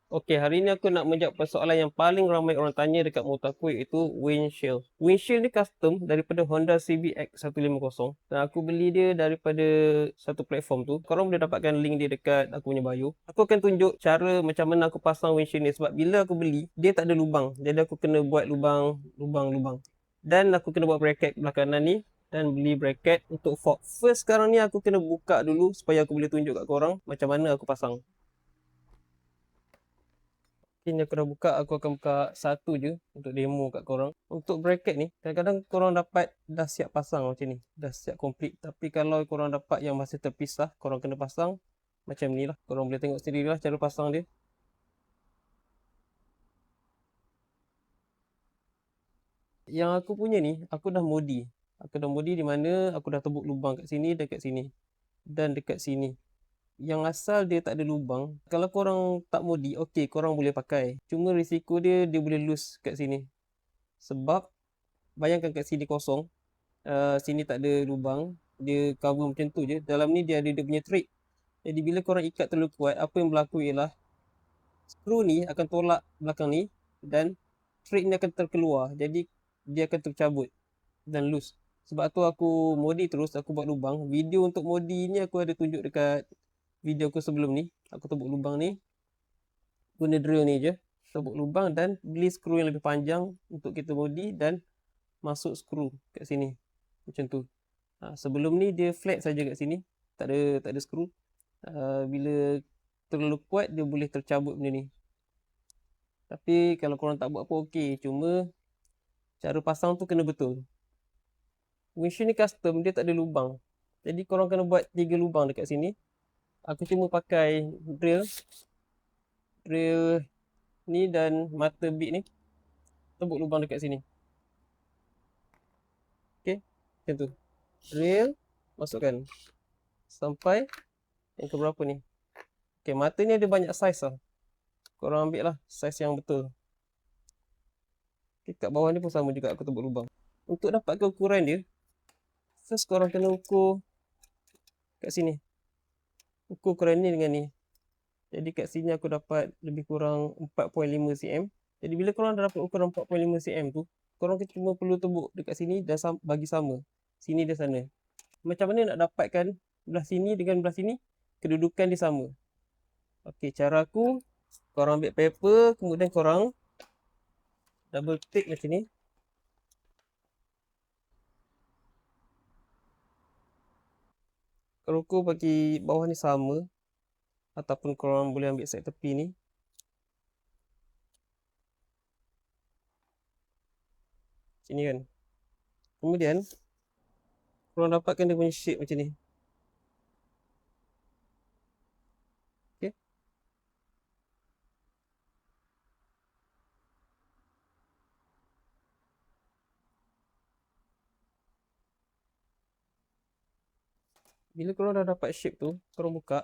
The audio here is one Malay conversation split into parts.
Okey, hari ni aku nak menjawab persoalan yang paling ramai orang tanya dekat motor aku, iaitu windshield. Windshield ni custom daripada Honda CBX 150 dan aku beli dia daripada satu platform tu. Korang boleh dapatkan link dia dekat aku punya bio. Aku akan tunjuk cara macam mana aku pasang windshield ni, sebab bila aku beli, dia tak ada lubang. Jadi aku kena buat lubang. Dan aku kena buat bracket belah kanan ni dan beli bracket untuk fork. First sekarang ni aku kena buka dulu supaya aku boleh tunjuk kat korang macam mana aku pasang. Ni aku dah buka, aku akan buka satu je untuk demo kat korang. Untuk bracket ni, kadang-kadang korang dapat dah siap pasang macam ni, dah siap komplit. Tapi kalau korang dapat yang masih terpisah, korang kena pasang macam ni lah. Korang boleh tengok sendiri lah cara pasang dia. Yang aku punya ni, aku dah modi. Aku dah modi di mana aku dah tebuk lubang kat sini, dekat sini dan dekat sini. Yang asal dia tak ada lubang, kalau korang tak modi, okey, korang boleh pakai. Cuma risiko dia boleh loose kat sini. Sebab bayangkan kat sini kosong, sini tak ada lubang, dia cover macam tu je. Dalam ni dia ada dia punya thread. Jadi bila korang ikat terlalu kuat, apa yang berlaku ialah skru ni akan tolak belakang ni dan thread ni akan terkeluar. Jadi dia akan tercabut dan loose. Sebab tu aku modi terus, aku buat lubang. Video untuk modi ni aku ada tunjuk dekat video aku sebelum ni. Aku tebuk lubang ni, guna drill ni je. Tebuk lubang dan beli skru yang lebih panjang untuk kita modi dan masuk skru kat sini. Macam tu. Sebelum ni dia flat saja kat sini, tak ada skru. Bila terlalu kuat dia boleh tercabut benda ni. Tapi kalau korang tak buat apa okey, cuma cara pasang tu kena betul. Windshield ni custom, dia tak ada lubang. Jadi korang kena buat 3 lubang dekat sini. Aku cuma pakai drill ni dan mata bit ni, tebuk lubang dekat sini. Okey, macam tu. Drill, masukkan sampai yang ke berapa ni. Okey, mata ni ada banyak saiz lah. Korang ambil lah saiz yang betul. Okay, kat bawah ni pun sama juga, aku tebuk lubang. Untuk dapatkan ukuran dia, first korang kena ukur kat sini. Ukur ukuran ni dengan ni. Jadi kat sini aku dapat lebih kurang 4.5 cm. Jadi bila korang dah dapat ukuran 4.5 cm tu, korang cuma perlu tebuk dekat sini dan bagi sama. Sini dan sana. Macam mana nak dapatkan belah sini dengan belah sini, kedudukan dia sama. Okey, cara aku, korang ambil paper, kemudian korang double tick macam ni. Kalau ukur bagi bawah ni sama, ataupun korang boleh ambil side tepi ni. Sini kan. Kemudian korang dapatkan dia punya shape macam ni. Okay. Bila korang dah dapat shape tu, korang buka.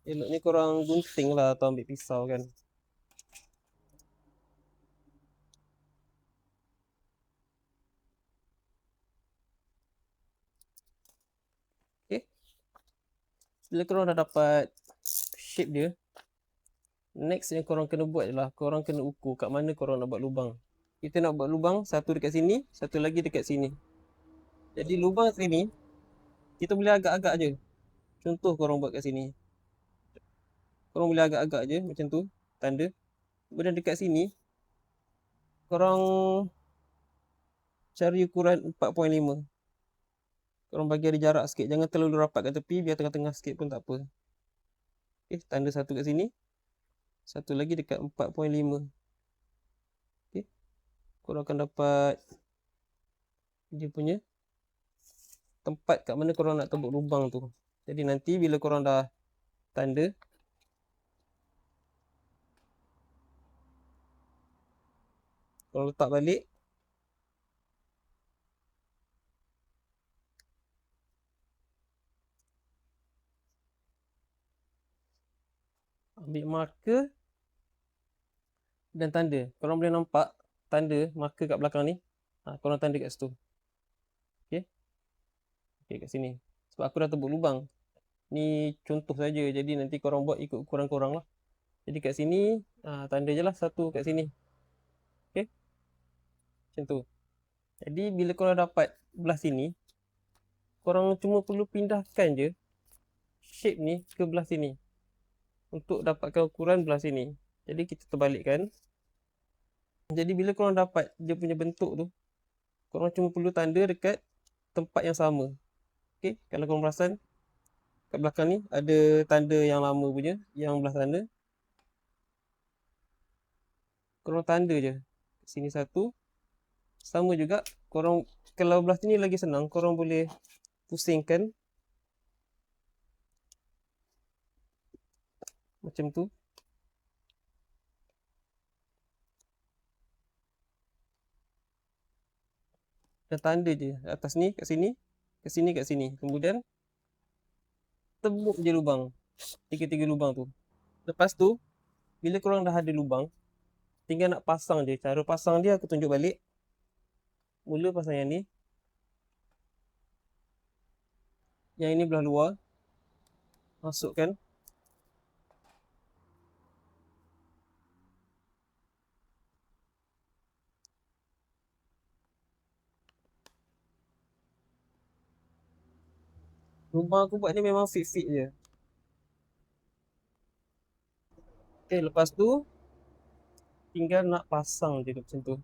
Eloknya korang gunting lah atau ambil pisau kan. Okay. Bila korang dah dapat shape dia, next yang korang kena buat adalah korang kena ukur kat mana korang nak buat lubang. Kita nak buat lubang satu dekat sini, satu lagi dekat sini. Jadi lubang sini kita boleh agak-agak je. Contoh korang buat kat sini. Korang boleh agak-agak je macam tu, tanda. Kemudian dekat sini korang cari ukuran 4.5. Korang bagi ada jarak sikit, jangan terlalu rapat kat tepi, biar tengah-tengah sikit pun tak apa. Okay, tanda satu kat sini, satu lagi dekat 4.5. Okay, korang akan dapat dia punya tempat kat mana korang nak tebuk lubang tu. Jadi nanti bila korang dah tanda, Korang letak balik. Ambil marker dan tanda. Korang boleh nampak tanda marker kat belakang ni. Korang tanda kat situ. Okay. Okay, kat sini. Sebab aku dah tebuk lubang. Ni contoh saja. Jadi nanti korang buat ikut ukuran korang lah. Jadi kat sini, tanda je lah satu kat sini. Okay. Macam tu. Jadi bila korang dapat belah sini, korang cuma perlu pindahkan je shape ni ke belah sini. Untuk dapatkan ukuran belah sini. Jadi kita terbalikkan. Jadi bila korang dapat dia punya bentuk tu, korang cuma perlu tanda dekat tempat yang sama. Okay. Kalau korang perasan, kat belakang ni ada tanda yang lama punya, yang belah sana. Korang tanda je. Sini satu. Sama juga, korang kalau belah sini lagi senang, korang boleh pusingkan macam tu. Dan tanda je atas ni, kat sini, kat sini, kat sini. Kemudian tembuk je lubang. Tiga-tiga lubang tu. Lepas tu, bila korang dah ada lubang, tinggal nak pasang je. Cara pasang dia aku tunjuk balik. Mula pasang yang ni. Yang ini belah luar. Masukkan. Lubang aku buat ni memang fit-fit je. Okay, lepas tu, tinggal nak pasang je macam tu.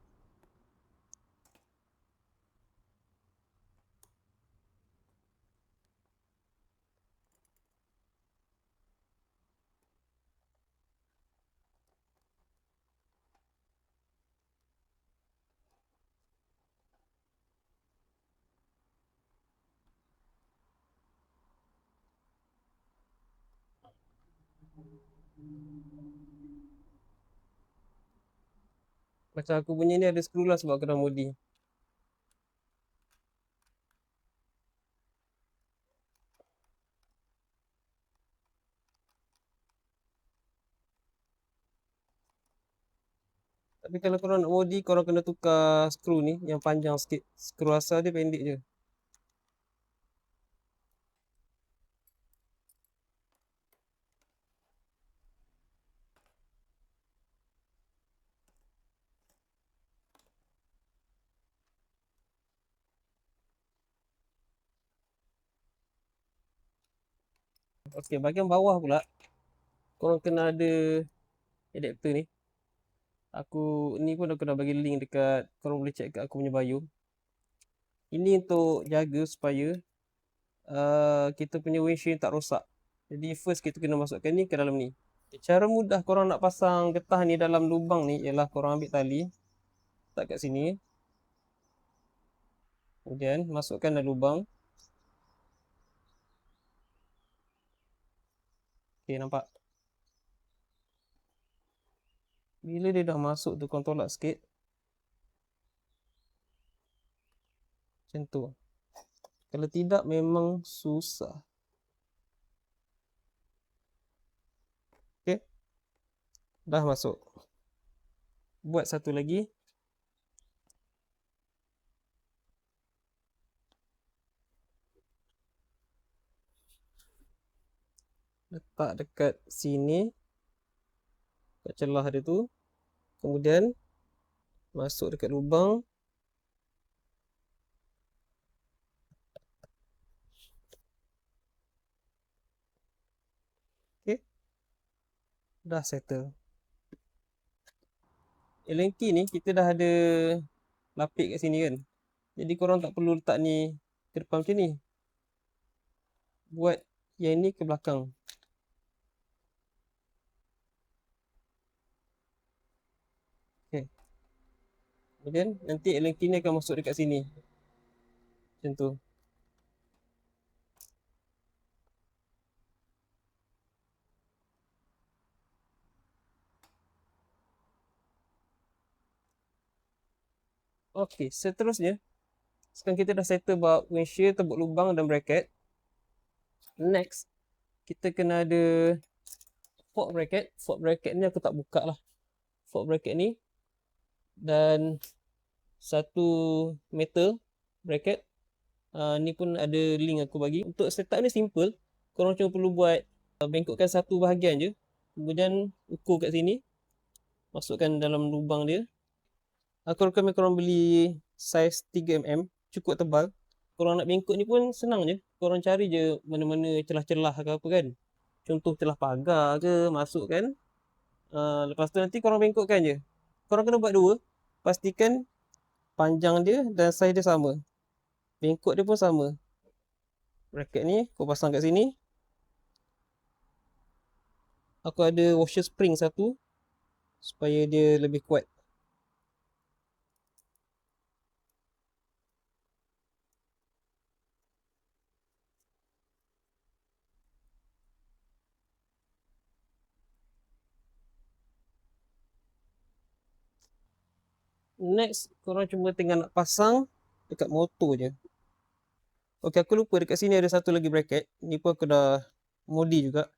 Macam aku punya ni ada skru lah sebab aku dah modi. Tapi kalau korang nak modi, korang kena tukar skru ni yang panjang sikit. Skru asal dia pendek je. Okey, bahagian bawah pula, korang kena ada adapter ni. Aku ni pun aku dah bagi link dekat, korang boleh check kat aku punya bio. Ini untuk jaga supaya kita punya windshield tak rosak. Jadi first kita kena masukkan ni ke dalam ni. Cara mudah korang nak pasang getah ni dalam lubang ni ialah korang ambil tali, letak kat sini. Kemudian masukkan dalam lubang. Okey, nampak? Bila dia dah masuk tu, korang tolak sikit. Macam tu. Kalau tidak memang susah. Okey. Dah masuk. Buat satu lagi. Letak dekat sini. Kat celah dia tu. Kemudian masuk dekat lubang. Okey. Dah settle. Allen key ni kita dah ada lapik kat sini kan. Jadi korang tak perlu letak ni ke depan macam ni. Buat yang ni ke belakang. Okay. Kemudian nanti Allen key ni akan masuk dekat sini. Macam tu. Okey, seterusnya sekarang kita dah settle about windshield, tembok lubang dan bracket. Next, kita kena ada fork bracket. Fork bracket ni aku tak buka lah. Fork bracket ni dan satu metal bracket. Ni pun ada link aku bagi. Untuk setup ni simple. Korang cuma perlu buat bengkokkan satu bahagian je. Kemudian ukur kat sini. Masukkan dalam lubang dia. Aku recommend korang beli saiz 3mm. Cukup tebal. Korang nak bengkok ni pun senang je. Korang cari je mana-mana celah-celah ke apa kan. Contoh celah pagar ke masukkan. Lepas tu nanti korang bengkokkan je. Korang kena buat dua. Pastikan panjang dia dan saiz dia sama. Bengkok dia pun sama. Bracket ni kau pasang kat sini. Aku ada washer spring satu supaya dia lebih kuat. Next, korang cuma tinggal nak pasang dekat motor je. Ok, aku lupa dekat sini ada satu lagi bracket. Ni pun aku dah modi juga.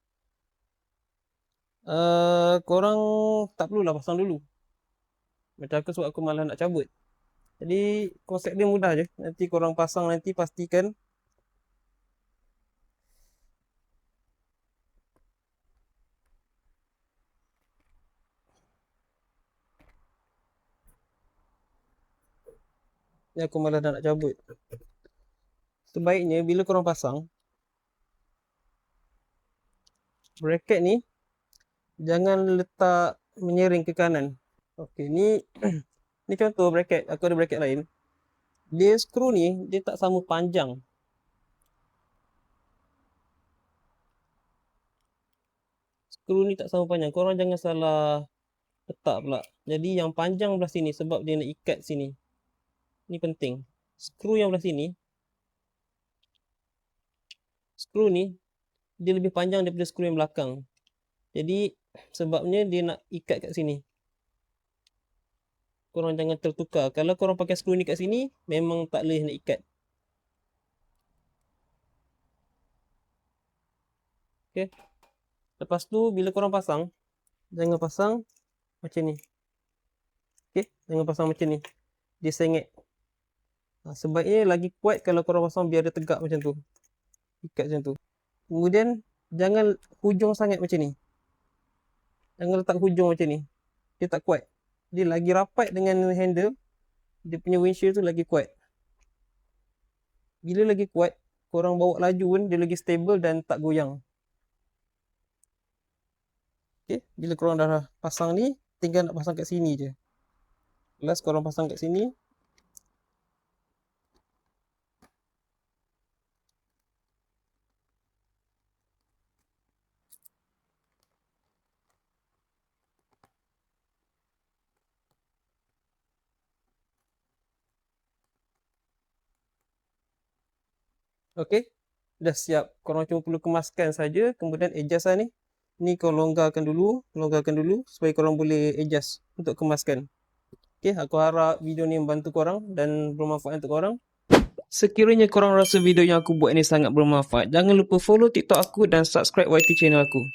Korang tak perlulah pasang dulu. Macam aku sebab aku malah nak cabut. Jadi konsep dia mudah je. Nanti korang pasang nanti pastikan ni aku malah dah nak cabut. Sebaiknya bila korang pasang bracket ni jangan letak menyiring ke kanan. Okey, ni ni contoh bracket. Aku ada bracket lain. Dia skru ni dia tak sama panjang. Skru ni tak sama panjang. Korang jangan salah letak pula. Jadi yang panjang belah sini sebab dia nak ikat sini. Ni penting. Skru yang belah sini. Skru ni dia lebih panjang daripada skru yang belakang. Jadi sebabnya dia nak ikat kat sini. Korang jangan tertukar. Kalau korang pakai skru ni kat sini, memang tak boleh nak ikat. Okay. Lepas tu, bila korang pasang, jangan pasang macam ni. Okay. Jangan pasang macam ni. Dia sengit. Sebaiknya lagi kuat kalau korang pasang biar dia tegak macam tu. Ikat macam tu. Kemudian, jangan hujung sangat macam ni. Jangan letak hujung macam ni. Dia tak kuat. Dia lagi rapat dengan handle. Dia punya windshield tu lagi kuat. Bila lagi kuat, korang bawa laju pun dia lagi stable dan tak goyang. Okay. Bila korang dah pasang ni, tinggal nak pasang kat sini je. Last korang pasang kat sini. Okey, dah siap. Korang cuma perlu kemaskan saja. Kemudian adjust lah ni. Ni kau longgarkan dulu supaya korang boleh adjust untuk kemaskan. Okey, aku harap video ni membantu korang dan bermanfaat untuk korang. Sekiranya korang rasa video yang aku buat ni sangat bermanfaat, jangan lupa follow TikTok aku dan subscribe YT channel aku.